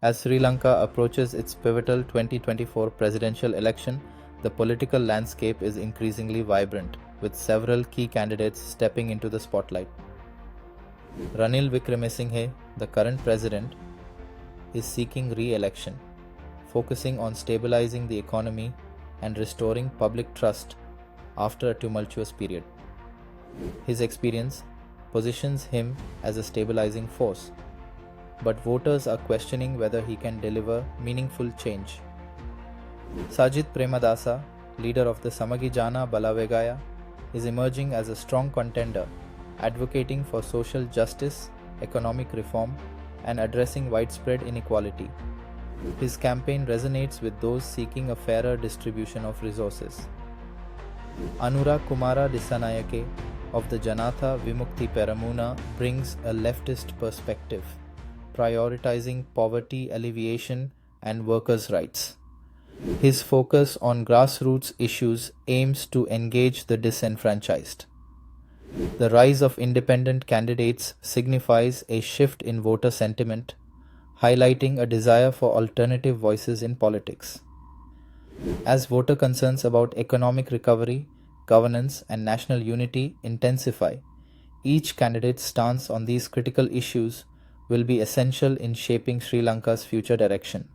As Sri Lanka approaches its pivotal 2024 presidential election, the political landscape is increasingly vibrant, with several key candidates stepping into the spotlight. Ranil Wickremesinghe, the current president, is seeking re-election, focusing on stabilizing the economy and restoring public trust after a tumultuous period. His experience positions him as a stabilizing force, but voters are questioning whether he can deliver meaningful change. Sajid Premadasa, leader of the Samagijana Balavegaya, is emerging as a strong contender, advocating for social justice, economic reform, and addressing widespread inequality. His campaign resonates with those seeking a fairer distribution of resources. Anura Kumara Disanayake of the Janatha Vimukti Peramuna brings a leftist perspective, prioritizing poverty alleviation and workers' rights. His focus on grassroots issues aims to engage the disenfranchised. The rise of independent candidates signifies a shift in voter sentiment, highlighting a desire for alternative voices in politics. As voter concerns about economic recovery, governance, and national unity intensify, each candidate's stance on these critical issues will be essential in shaping Sri Lanka's future direction.